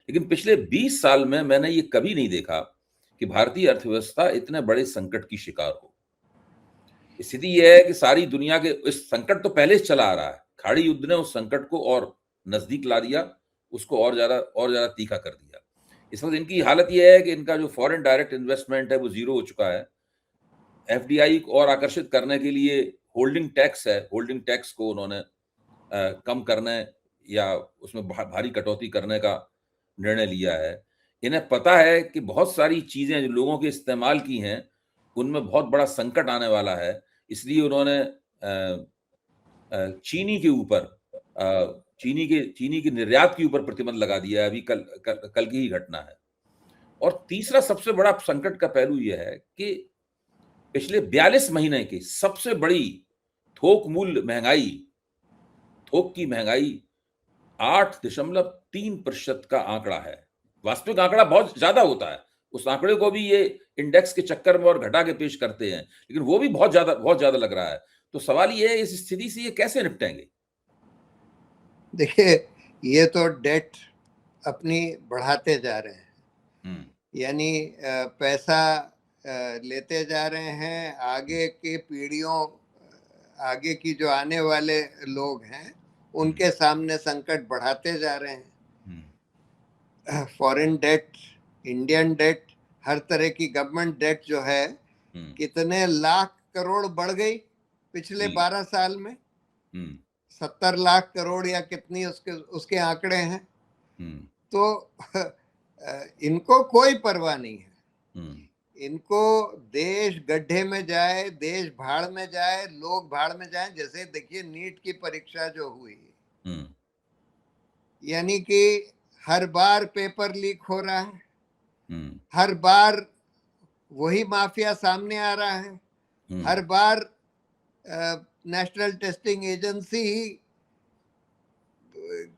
लेकिन पिछले 20 साल में मैंने ये कभी नहीं देखा कि भारतीय अर्थव्यवस्था इतने बड़े संकट की शिकार हो। स्थिति यह है कि सारी दुनिया के इस संकट तो पहले से चला आ रहा है। खाड़ी युद्ध ने उस संकट को और नजदीक ला दिया, उसको और ज्यादा तीखा कर दिया। इस वक्त इनकी हालत यह है कि इनका जो फॉरेन डायरेक्ट इन्वेस्टमेंट है वो जीरो हो चुका है। एफडीआई को और आकर्षित करने के लिए होल्डिंग टैक्स है, होल्डिंग टैक्स को उन्होंने कम करने या उसमें भारी कटौती करने का निर्णय लिया है। इन्हें पता है कि बहुत सारी चीजें जो लोगों के इस्तेमाल की हैं उनमें बहुत बड़ा संकट आने वाला है, इसलिए उन्होंने चीनी के ऊपर चीनी के निर्यात के ऊपर प्रतिबंध लगा दिया है। अभी कल की ही घटना है। और तीसरा सबसे बड़ा संकट का पहलू यह है कि पिछले 42 महीने की सबसे बड़ी थोक की महंगाई 8.3% का आंकड़ा है। वास्तविक आंकड़ा बहुत ज्यादा होता है, उस आंकड़े को भी ये इंडेक्स के चक्कर में और घटा के पेश करते हैं, लेकिन वो भी बहुत ज्यादा लग रहा है। तो सवाल ये है, इस स्थिति से ये कैसे निपटेंगे? देखिए, ये तो डेट अपनी बढ़ाते जा रहे हैं, यानी पैसा लेते जा रहे हैं। आगे की पीढ़ियों, आगे की जो आने वाले लोग हैं उनके सामने संकट बढ़ाते जा रहे हैं। फॉरेन डेट, इंडियन डेट, हर तरह की गवर्नमेंट डेट जो है कितने लाख करोड़ बढ़ गई पिछले 12 साल में। 70 लाख करोड़ या कितनी उसके आंकड़े हैं। तो इनको कोई परवाह नहीं है। इनको देश गड्ढे में जाए, देश भाड़ में जाए, लोग भाड़ में जाए। जैसे देखिए नीट की परीक्षा जो हुई, यानी कि हर बार पेपर लीक हो रहा है, हर बार वही माफिया सामने आ रहा है, हर बार नेशनल टेस्टिंग एजेंसी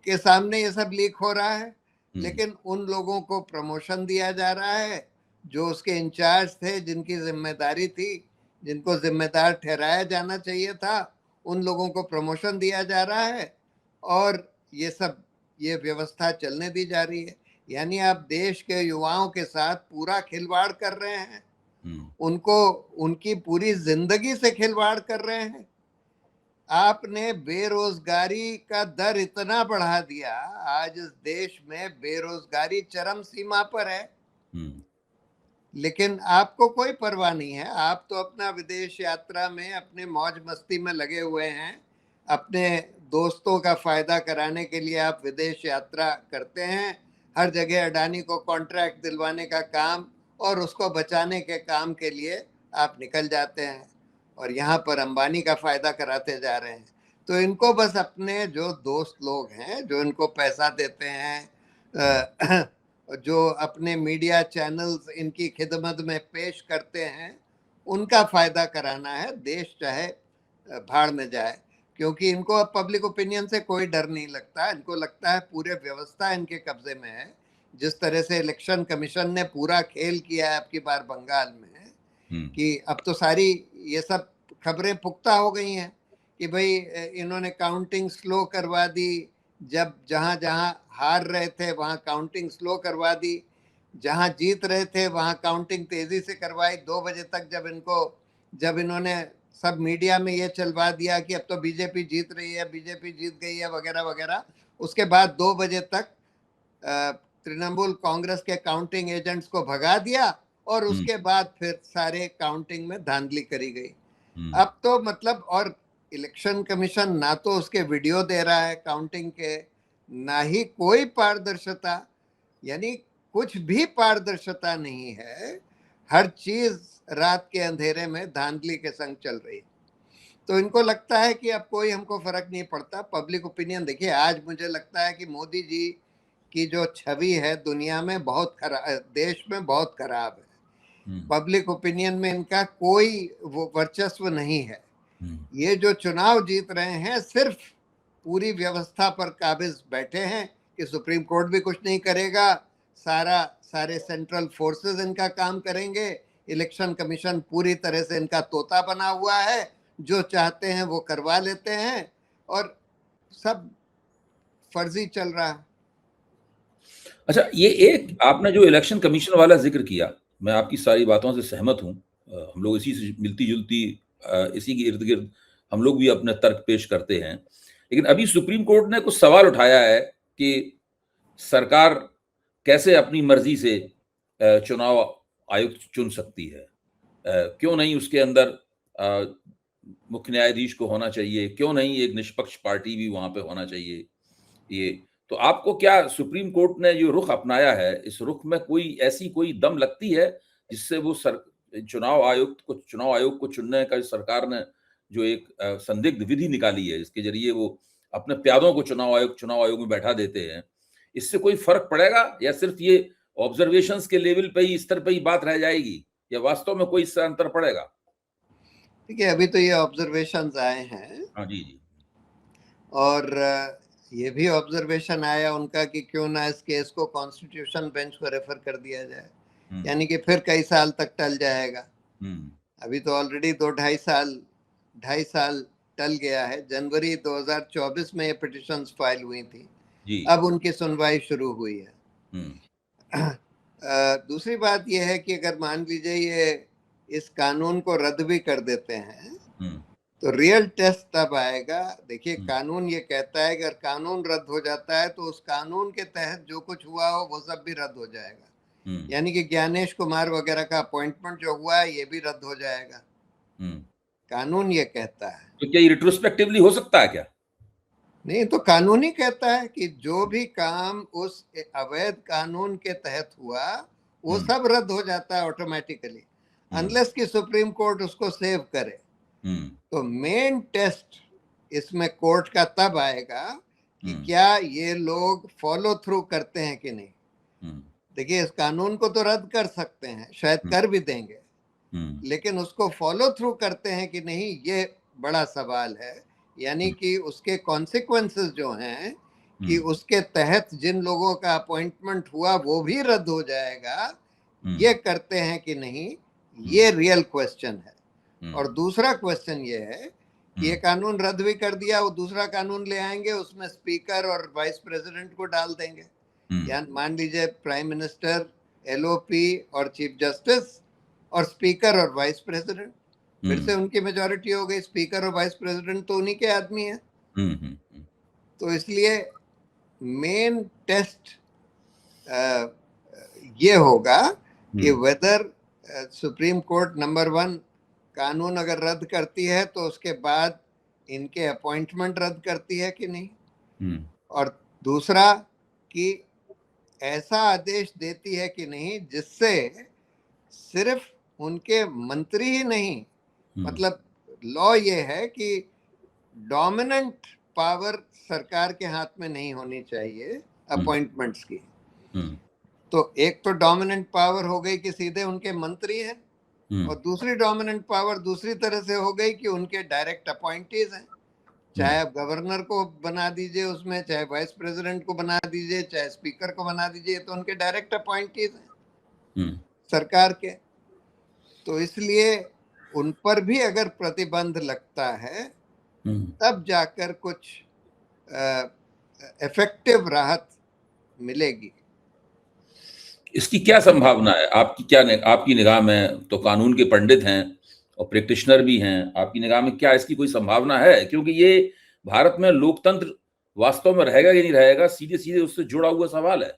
के सामने ये सब लीक हो रहा है। लेकिन उन लोगों को प्रमोशन दिया जा रहा है जो उसके इंचार्ज थे, जिनकी जिम्मेदारी थी, जिनको जिम्मेदार ठहराया जाना चाहिए था, उन लोगों को प्रमोशन दिया जा रहा है और ये व्यवस्था चलने दी जा रही है। यानी आप देश के युवाओं के साथ पूरा खिलवाड़ कर रहे हैं, उनको उनकी पूरी जिंदगी से खिलवाड़ कर रहे हैं। आपने बेरोजगारी का दर इतना बढ़ा दिया, आज इस देश में बेरोजगारी चरम सीमा पर है, लेकिन आपको कोई परवाह नहीं है। आप तो अपना विदेश यात्रा में अपने मौज मस्ती में लगे हुए हैं। अपने दोस्तों का फायदा कराने के लिए आप विदेश यात्रा करते हैं। हर जगह अडानी को कॉन्ट्रैक्ट दिलवाने का काम और उसको बचाने के काम के लिए आप निकल जाते हैं और यहाँ पर अंबानी का फायदा कराते जा रहे हैं। तो इनको बस अपने जो दोस्त लोग हैं, जो इनको पैसा देते हैं, जो अपने मीडिया चैनल्स इनकी खिदमत में पेश करते हैं, उनका फायदा कराना है। देश चाहे भाड़ में जाए, क्योंकि इनको अब पब्लिक ओपिनियन से कोई डर नहीं लगता। इनको लगता है पूरे व्यवस्था इनके कब्जे में है। जिस तरह से इलेक्शन कमीशन ने पूरा खेल किया है आपकी बार बंगाल में, कि अब तो सारी ये सब खबरें पुख्ता हो गई हैं कि भाई इन्होंने काउंटिंग स्लो करवा दी। जब जहां जहां हार रहे थे वहां काउंटिंग स्लो करवा दी, जहां जीत रहे थे वहां काउंटिंग तेजी से करवाई। 2 बजे तक जब इन्होंने सब मीडिया में ये चलवा दिया कि अब तो बीजेपी जीत रही है, बीजेपी जीत गई है वगैरह वगैरह, उसके बाद 2 बजे तक तृणमूल कांग्रेस के काउंटिंग एजेंट्स को भगा दिया और उसके बाद फिर सारे काउंटिंग में धांधली करी गई। अब तो मतलब, और इलेक्शन कमीशन ना तो उसके वीडियो दे रहा है काउंटिंग के, ना ही कोई पारदर्शिता, यानी कुछ भी पारदर्शिता नहीं है। हर चीज रात के अंधेरे में धांधली के संग चल रही है। तो इनको लगता है कि अब कोई हमको फर्क नहीं पड़ता। पब्लिक ओपिनियन देखिए, आज मुझे लगता है कि मोदी जी की जो छवि है दुनिया में बहुत खराब, देश में बहुत खराब है। पब्लिक ओपिनियन में इनका कोई वो वर्चस्व नहीं है। ये जो चुनाव जीत रहे हैं सिर्फ पूरी व्यवस्था पर काबिज बैठे हैं कि सुप्रीम कोर्ट भी कुछ नहीं करेगा, सारे सेंट्रल फोर्सेस इनका काम करेंगे, इलेक्शन कमीशन पूरी तरह से इनका तोता बना हुआ है, जो चाहते हैं वो करवा लेते हैं और सब फर्जी चल रहा है। अच्छा, ये एक आपने जो इलेक्शन कमीशन वाला जिक्र किया, मैं आपकी सारी बातों से सहमत हूँ। हम लोग इसी से मिलती जुलती इसी के इर्द गिर्द हम लोग भी अपने तर्क पेश करते हैं। लेकिन अभी सुप्रीम कोर्ट ने कुछ सवाल उठाया है कि सरकार कैसे अपनी मर्जी से चुनाव आयुक्त चुन सकती है। क्यों नहीं उसके अंदर मुख्य न्यायाधीश को होना चाहिए, क्यों नहीं एक निष्पक्ष पार्टी भी वहां पे होना चाहिए। ये तो आपको क्या सुप्रीम कोर्ट ने जो रुख अपनाया है, इस रुख में कोई ऐसी कोई दम लगती है जिससे वो चुनाव आयोग को चुनने का सरकार ने जो एक संदिग्ध विधि निकाली है, इसके जरिए वो अपने प्यादों को चुनाव आयोग में बैठा देते हैं, इससे कोई फर्क पड़ेगा या सिर्फ ये ऑब्जर्वेशंस के लेवल पे ही, स्तर पे ही बात रह जाएगी, या वास्तव में कोई इससे अंतर पड़ेगा? देखिए, अभी तो ये ऑब्जर्वेशंस आए हैं। हाँ जी जी। और ये भी ऑब्जर्वेशन आया उनका कि क्यों ना इस केस को कॉन्स्टिट्यूशन बेंच को रेफर कर दिया जाए, यानी कि फिर कई साल तक टल जाएगा। अभी तो ऑलरेडी 2-2.5 साल टल गया है। जनवरी 2024 में ये पिटिशंस फाइल हुई थी जी। अब उनकी सुनवाई शुरू हुई है। दूसरी बात यह है कि अगर मान लीजिए ये इस कानून को रद्द भी कर देते हैं तो रियल टेस्ट तब आएगा। देखिए, कानून ये कहता है कि अगर कानून रद्द हो जाता है तो उस कानून के तहत जो कुछ हुआ हो वो सब भी रद्द हो जाएगा। यानी कि ज्ञानेश कुमार वगैरह का अपॉइंटमेंट जो हुआ है ये भी रद्द हो जाएगा। कानून ये कहता है। तो क्या ये रिट्रोस्पेक्टिवली हो सकता है क्या? नहीं, तो कानून ही कहता है कि जो भी काम उस अवैध कानून के तहत हुआ वो सब रद्द हो जाता है ऑटोमेटिकली, अनलेस कि सुप्रीम कोर्ट उसको सेव करे। तो मेन टेस्ट इसमें कोर्ट का तब आएगा कि क्या ये लोग फॉलो थ्रू करते हैं कि नहीं। देखिए, इस कानून को तो रद्द कर सकते हैं, शायद कर भी देंगे, लेकिन उसको फॉलो थ्रू करते हैं कि नहीं, ये बड़ा सवाल है। यानी कि उसके कॉन्सिक्वेंसेस जो हैं कि उसके तहत जिन लोगों का अपॉइंटमेंट हुआ वो भी रद्द हो जाएगा, ये करते हैं कि नहीं, ये रियल क्वेश्चन है। और दूसरा क्वेश्चन ये है कि ये कानून रद्द भी कर दिया, वो दूसरा कानून ले आएंगे, उसमें स्पीकर और वाइस प्रेसिडेंट को डाल देंगे। या मान लीजिए प्राइम मिनिस्टर, एलओपी और चीफ जस्टिस और स्पीकर और वाइस प्रेसिडेंट, फिर से उनकी मेजॉरिटी हो गई। स्पीकर और वाइस प्रेसिडेंट तो उन्हीं के आदमी हैं। तो इसलिए मेन टेस्ट ये होगा कि वेदर सुप्रीम कोर्ट नंबर 1 कानून अगर रद्द करती है तो उसके बाद इनके अपॉइंटमेंट रद्द करती है कि नहीं, और दूसरा कि ऐसा आदेश देती है कि नहीं जिससे सिर्फ उनके मंत्री ही नहीं, मतलब लॉ ये है कि डोमिनेंट पावर सरकार के हाथ में नहीं होनी चाहिए अपॉइंटमेंट्स की। तो एक तो डोमिनेंट पावर हो गई कि सीधे उनके मंत्री हैं, और दूसरी डोमिनेंट पावर दूसरी तरह से हो गई कि उनके डायरेक्ट अपॉइंटीज हैं। चाहे आप गवर्नर को बना दीजिए उसमें, चाहे वाइस प्रेसिडेंट को बना दीजिए, चाहे स्पीकर को बना दीजिए, तो उनके डायरेक्ट अपॉइंटीज हैं सरकार के। तो इसलिए उन पर भी अगर प्रतिबंध लगता है तब जाकर कुछ इफेक्टिव राहत मिलेगी। इसकी क्या संभावना है? आपकी निगाह में तो कानून के पंडित हैं और प्रैक्टिशनर भी हैं, आपकी निगाह में क्या इसकी कोई संभावना है? क्योंकि ये भारत में लोकतंत्र वास्तव में रहेगा कि नहीं रहेगा, सीधे सीधे उससे जुड़ा हुआ सवाल है।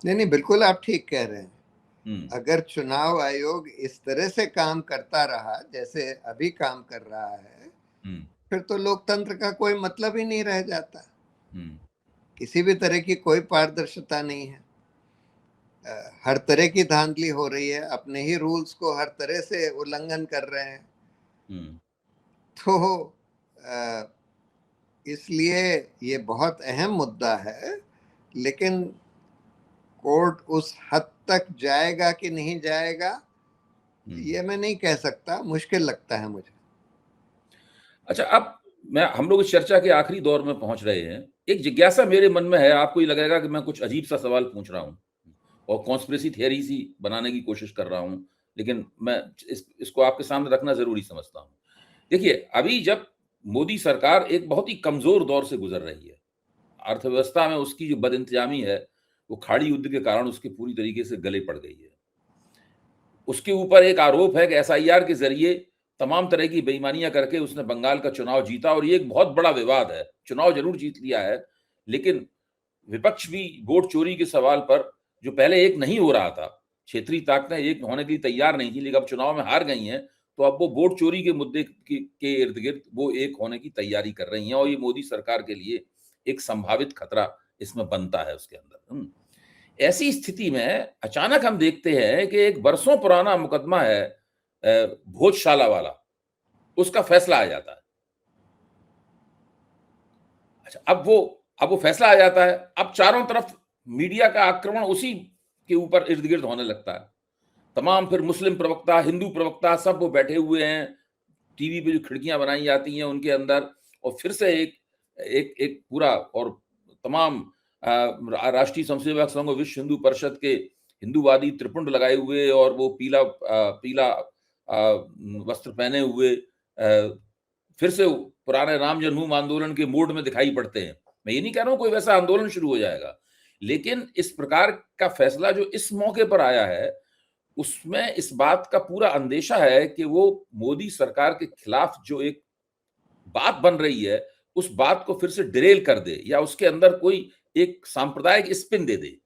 नहीं, बिल्कुल आप ठीक कह रहे हैं। अगर चुनाव आयोग इस तरह से काम करता रहा जैसे अभी काम कर रहा है, फिर तो लोकतंत्र का कोई मतलब ही नहीं रह जाता। किसी भी तरह की कोई पारदर्शिता नहीं है। हर तरह की धांधली हो रही है, अपने ही रूल्स को हर तरह से उल्लंघन कर रहे हैं। तो इसलिए ये बहुत अहम मुद्दा है, लेकिन कोर्ट उस हद तक जाएगा कि नहीं जाएगा ये मैं नहीं कह सकता, मुश्किल लगता है मुझे। अच्छा, अब हम लोग इस चर्चा के आखिरी दौर में पहुंच रहे हैं। एक जिज्ञासा मेरे मन में है, आपको ये लगेगा कि मैं कुछ अजीब सा सवाल पूछ रहा हूं और कॉन्स्पिरेसी थियरी सी बनाने की कोशिश कर रहा हूं, लेकिन मैं इसको आपके सामने रखना जरूरी समझता हूं। देखिए, अभी जब मोदी सरकार एक बहुत ही कमजोर दौर से गुजर रही है, अर्थव्यवस्था में उसकी जो बदइंतजामी है वो खाड़ी युद्ध के कारण उसके पूरी तरीके से गले पड़ गई है। उसके ऊपर एक आरोप है कि एसआईआर के जरिए तमाम तरह की बेईमानियां करके उसने बंगाल का चुनाव जीता, और ये एक बहुत बड़ा विवाद है। चुनाव जरूर जीत लिया है, लेकिन विपक्ष भी वोट चोरी के सवाल पर, जो पहले एक नहीं हो रहा था, क्षेत्रीय ताकतें एक होने के लिए तैयार नहीं थी, लेकिन अब चुनाव में हार गई हैं, तो अब वो वोट चोरी के मुद्दे के इर्द गिर्द वो एक होने की तैयारी कर रही हैं, और ये मोदी सरकार के लिए एक संभावित खतरा इसमें बनता है उसके अंदर। ऐसी स्थिति में अचानक हम देखते हैं कि एक बरसों पुराना मुकदमा है भोजशाला वाला, उसका फैसला आ जाता है। अच्छा, अब वो फैसला आ जाता है, अब चारों तरफ मीडिया का आक्रमण उसी के ऊपर इर्द गिर्द होने लगता है। तमाम फिर मुस्लिम प्रवक्ता, हिंदू प्रवक्ता, सब वो बैठे हुए हैं टीवी पे, जो खिड़कियां बनाई जाती हैं उनके अंदर, और फिर से एक एक एक पूरा, और तमाम राष्ट्रीय स्वयंसेवक संघ और विश्व हिंदू परिषद के हिंदूवादी त्रिपुंड लगाए हुए, और वो पीला वस्त्र पहने हुए फिर से पुराने राम जन्मभूमि आंदोलन के मोड में दिखाई पड़ते हैं। मैं ये नहीं कह रहा हूं कोई वैसा आंदोलन शुरू हो जाएगा, लेकिन इस प्रकार का फैसला जो इस मौके पर आया है, उसमें इस बात का पूरा अंदेशा है कि वो मोदी सरकार के खिलाफ जो एक बात बन रही है, उस बात को फिर से डिरेल कर दे, या उसके अंदर कोई एक सांप्रदायिक स्पिन दे दे।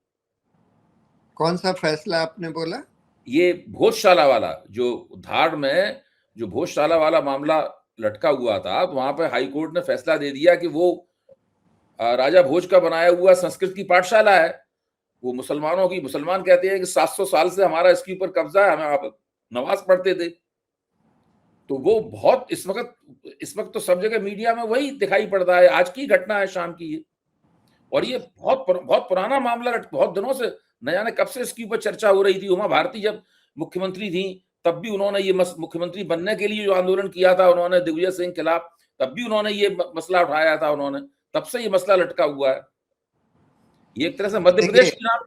कौन सा फैसला आपने बोला? ये भोजशाला वाला, जो धार में जो भोजशाला वाला मामला लटका हुआ था, तो वहां पर हाईकोर्ट ने फैसला दे दिया कि वो राजा भोज का बनाया हुआ संस्कृत की पाठशाला है। वो मुसलमानों की, मुसलमान कहते हैं कि 700 साल से हमारा इसके ऊपर कब्जा है, हमें आप नमाज पढ़ते थे। तो वो बहुत इस वक्त तो सब जगह मीडिया में वही दिखाई पड़ता है। आज की घटना है शाम की ये, और ये बहुत पुराना मामला, बहुत दिनों से, न जाने कब से इसके ऊपर चर्चा हो रही थी। उमा भारती जब मुख्यमंत्री थी, तब भी उन्होंने ये मुख्यमंत्री बनने के लिए जो आंदोलन किया था उन्होंने दिग्विजय सिंह के खिलाफ, तब भी उन्होंने ये मसला उठाया था उन्होंने, तब से ये मसला लटका हुआ है। ये एक तरह से मध्य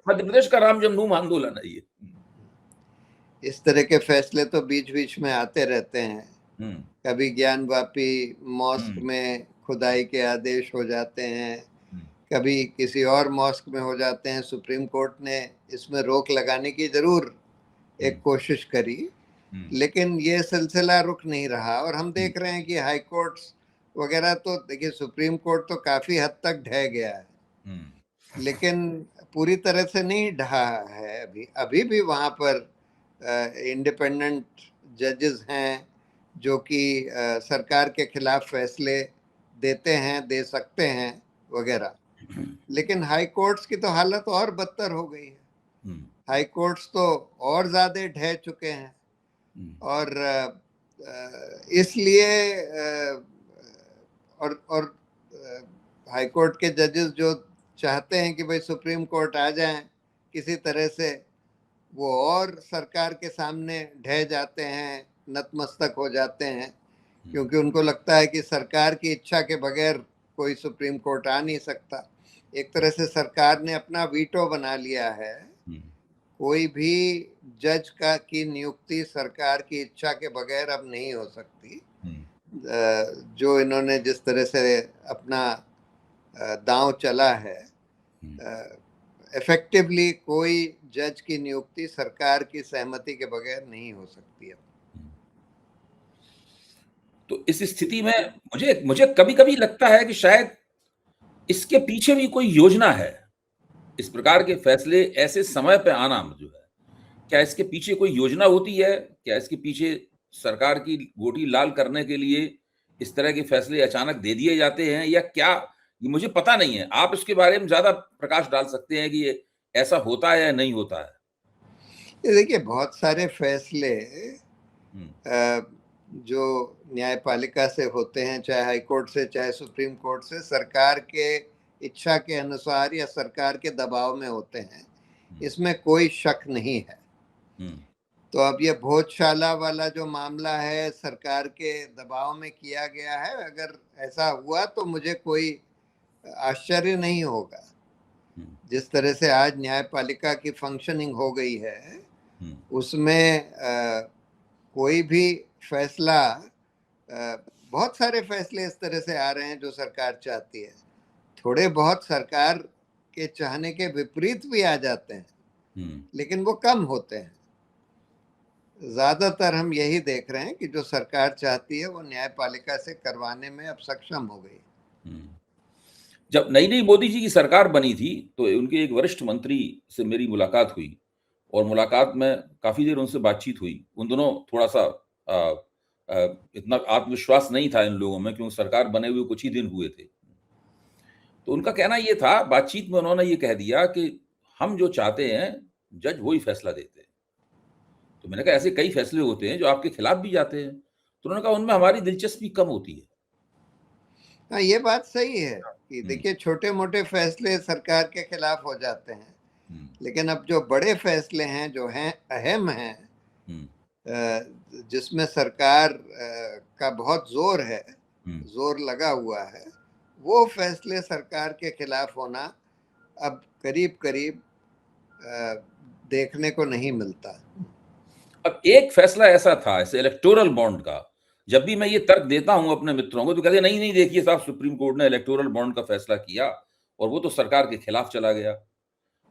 प्रदेश का राम जन्मभूमि आंदोलन है ये। इस तरह के फैसले तो बीच बीच में आते रहते हैं। कभी ज्ञानवापी मॉस्क में खुदाई के आदेश हो जाते हैं, कभी किसी और मॉस्क में हो जाते हैं। सुप्रीम कोर्ट ने इसमें रोक लगाने की जरूर एक कोशिश करी, लेकिन ये सिलसिला रुक नहीं रहा, और हम देख रहे हैं कि हाई कोर्ट वगैरह तो, देखिए सुप्रीम कोर्ट तो काफी हद तक ढह गया है, लेकिन पूरी तरह से नहीं ढहा है। अभी भी वहां पर इंडिपेंडेंट जजेस हैं जो कि सरकार के खिलाफ फैसले देते हैं, दे सकते हैं वगैरह। लेकिन हाई कोर्ट्स की तो हालत और बदतर हो गई है। हाई कोर्ट्स तो और ज्यादा ढह चुके हैं, और इसलिए और हाई कोर्ट के जजेस जो चाहते हैं कि भाई सुप्रीम कोर्ट आ जाएं किसी तरह से, वो और सरकार के सामने ढह जाते हैं, नतमस्तक हो जाते हैं, क्योंकि उनको लगता है कि सरकार की इच्छा के बगैर कोई सुप्रीम कोर्ट आ नहीं सकता। एक तरह से सरकार ने अपना वीटो बना लिया है। कोई भी जज की नियुक्ति सरकार की इच्छा के बगैर अब नहीं हो सकती। जो इन्होंने जिस तरह से अपना दांव चला है, इफेक्टिवली कोई जज की नियुक्ति सरकार की सहमति के बगैर नहीं हो सकती है। तो इस स्थिति में मुझे कभी-कभी लगता है कि शायद इसके पीछे भी कोई योजना है। इस प्रकार के फैसले ऐसे समय पे आना जो है, क्या इसके पीछे कोई योजना होती है? क्या इसके पीछे सरकार की गोटी लाल करने के लिए इस तरह के फैसले अचानक दे दिए जाते हैं, या क्या? ये मुझे पता नहीं है। आप इसके बारे में ज्यादा प्रकाश डाल सकते हैं कि ये ऐसा होता है या नहीं होता है। ये देखिए, बहुत सारे फैसले जो न्यायपालिका से होते हैं, चाहे हाई कोर्ट से चाहे सुप्रीम कोर्ट से, सरकार के इच्छा के अनुसार या सरकार के दबाव में होते हैं, इसमें कोई शक नहीं है। तो अब ये भोजशाला वाला जो मामला है, सरकार के दबाव में किया गया है। अगर ऐसा हुआ तो मुझे कोई आश्चर्य नहीं होगा। जिस तरह से आज न्यायपालिका की फंक्शनिंग हो गई है, उसमें कोई भी फैसला, बहुत सारे फैसले इस तरह से आ रहे हैं जो सरकार चाहती है। थोड़े बहुत सरकार के चाहने के विपरीत भी आ जाते हैं, लेकिन वो कम होते हैं। ज्यादातर हम यही देख रहे हैं कि जो सरकार चाहती है वो न्यायपालिका से करवाने में अब सक्षम हो गई। जब नई नई मोदी जी की सरकार बनी थी तो उनके एक वरिष्ठ मंत्री से मेरी मुलाकात हुई और मुलाकात में काफी देर उनसे बातचीत हुई। उन दोनों थोड़ा सा इतना आत्मविश्वास नहीं था इन लोगों में, क्योंकि सरकार बने हुए कुछ ही दिन हुए थे। तो उनका कहना ये था, बातचीत में उन्होंने ये कह दिया कि हम जो चाहते हैं जज वही फैसला देते हैं। तो मैंने कहा ऐसे कई फैसले होते हैं जो आपके खिलाफ भी जाते हैं। तो उन्होंने कहा उनमें हमारी दिलचस्पी कम होती है। हाँ, ये बात सही है कि देखिए छोटे मोटे फैसले सरकार के खिलाफ हो जाते हैं, लेकिन अब जो बड़े फैसले हैं, जो हैं अहम हैं, जिसमें सरकार का बहुत जोर है, जोर लगा हुआ है, वो फैसले सरकार के खिलाफ होना अब करीब करीब देखने को नहीं मिलता। अब एक फैसला ऐसा था ऐसे इलेक्टोरल बॉन्ड का, जब भी मैं ये तर्क देता हूं अपने मित्रों को तो कहते नहीं नहीं देखिए साहब, सुप्रीम कोर्ट ने इलेक्टोरल बॉन्ड का फैसला किया और वो तो सरकार के खिलाफ चला गया।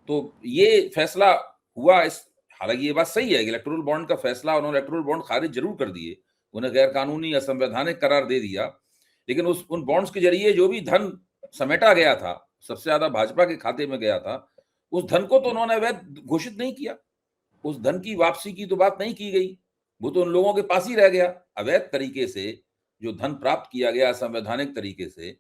तो ये फैसला हुआ, इस हालांकि ये बात सही है कि इलेक्टोरल बॉन्ड का फैसला, उन्होंने इलेक्टोरल बॉन्ड खारिज जरूर कर दिए, उन्हें गैर कानूनी असंवैधानिक करार दे दिया, लेकिन उन बॉन्ड्स के जरिए जो भी धन समेटा गया था, सबसे ज्यादा भाजपा के खाते में गया था, उस धन को तो उन्होंने अवैध घोषित नहीं किया। उस धन की वापसी की तो बात नहीं की गई, वो तो उन लोगों के पास ही रह गया। अवैध तरीके से जो धन प्राप्त किया गया असंवैधानिक तरीके से,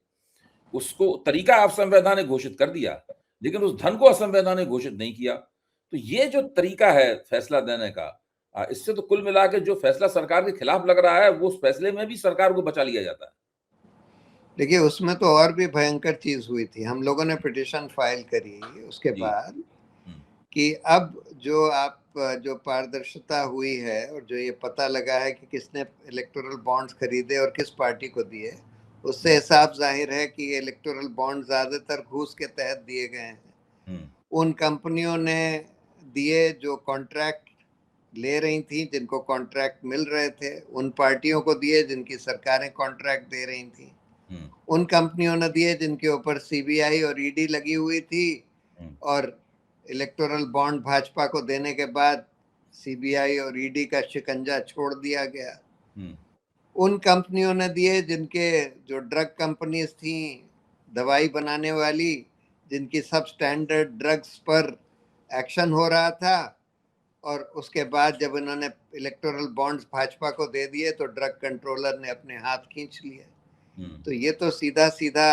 उसको तरीका असंवैधानिक घोषित कर दिया, लेकिन उस धन को असंवैधानिक घोषित नहीं किया। तो ये जो तरीका है फैसला देने का, इससे तो कुल मिला के जो फैसला सरकार के खिलाफ लग रहा है, वो उस फैसले में भी सरकार को बचा लिया जाता है। देखिए उसमें तो और भी भयंकर चीज हुई थी। हम लोगों ने पिटीशन फाइल करी उसके बाद कि अब जो पारदर्शिता हुई है और जो ये पता लगा है कि किसने इलेक्टोरल बॉन्ड्स खरीदे और किस पार्टी को दिए, उससे साफ जाहिर है कि इलेक्टोरल बॉन्ड ज्यादातर घूस के तहत दिए गए हैं। उन कंपनियों ने दिए जो कॉन्ट्रैक्ट ले रही थी, जिनको कॉन्ट्रैक्ट मिल रहे थे, उन पार्टियों को दिए जिनकी सरकारें कॉन्ट्रैक्ट दे रही थी, उन कंपनियों ने दिए जिनके ऊपर सीबीआई और ईडी लगी हुई थी, और इलेक्टोरल बॉन्ड भाजपा को देने के बाद सीबीआई और ईडी का शिकंजा छोड़ दिया गया। उन कंपनियों ने दिए जिनके जो ड्रग कंपनीज थी, दवाई बनाने वाली, जिनकी सब स्टैंडर्ड ड्रग्स पर एक्शन हो रहा था, और उसके बाद जब इन्होंने इलेक्टोरल बॉन्ड्स भाजपा को दे दिए तो ड्रग कंट्रोलर ने अपने हाथ खींच लिए। तो ये तो सीधा सीधा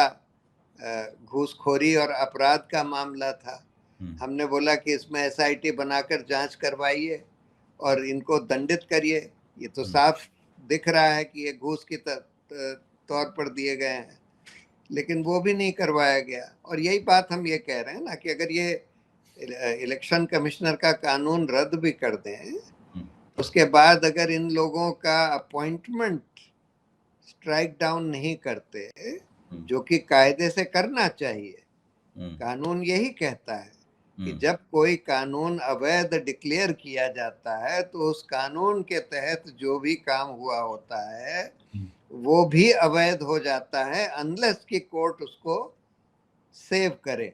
घूसखोरी और अपराध का मामला था। हमने बोला कि इसमें एसआईटी बनाकर जांच करवाइए और इनको दंडित करिए। ये तो साफ दिख रहा है कि ये घूस की तौर पर दिए गए हैं, लेकिन वो भी नहीं करवाया गया। और यही बात हम ये कह रहे हैं ना कि अगर ये इलेक्शन कमिश्नर का कानून रद्द भी कर दें, उसके बाद अगर इन लोगों का अपॉइंटमेंट स्ट्राइक डाउन नहीं करते, जो कि कायदे से करना चाहिए, कानून यही कहता है कि जब कोई कानून अवैध डिक्लेयर किया जाता है तो उस कानून के तहत जो भी काम हुआ होता है वो भी अवैध हो जाता है, अनलेस कि कोर्ट उसको सेव करे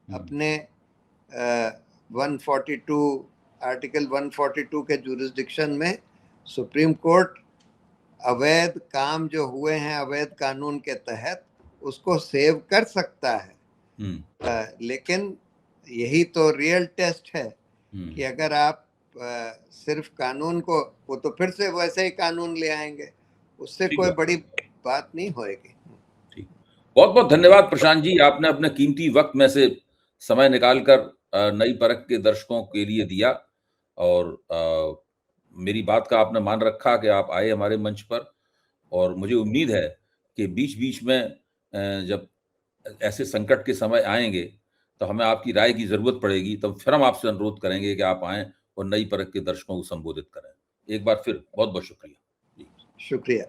अपने 142 आर्टिकल 142 के जुरिस्डिक्शन में। सुप्रीम कोर्ट अवैध काम जो हुए हैं अवैध कानून के तहत उसको सेव कर सकता है। लेकिन यही तो रियल टेस्ट है कि अगर आप सिर्फ कानून को, वो तो फिर से वैसे ही कानून ले आएंगे, उससे कोई बड़ी बात नहीं होएगी। ठीक, बहुत बहुत धन्यवाद प्रशांत जी, आपने अपने कीमती वक्त में से समय निकालकर नई परख के दर्शकों के लिए दिया, और मेरी बात का आपने मान रखा कि आप आए हमारे मंच पर। और मुझे उम्मीद है कि बीच बीच में जब ऐसे संकट के समय आएंगे तो हमें आपकी राय की जरूरत पड़ेगी, तब फिर हम आपसे अनुरोध करेंगे कि आप आएं और नई परख के दर्शकों को संबोधित करें। एक बार फिर बहुत बहुत शुक्रिया। शुक्रिया।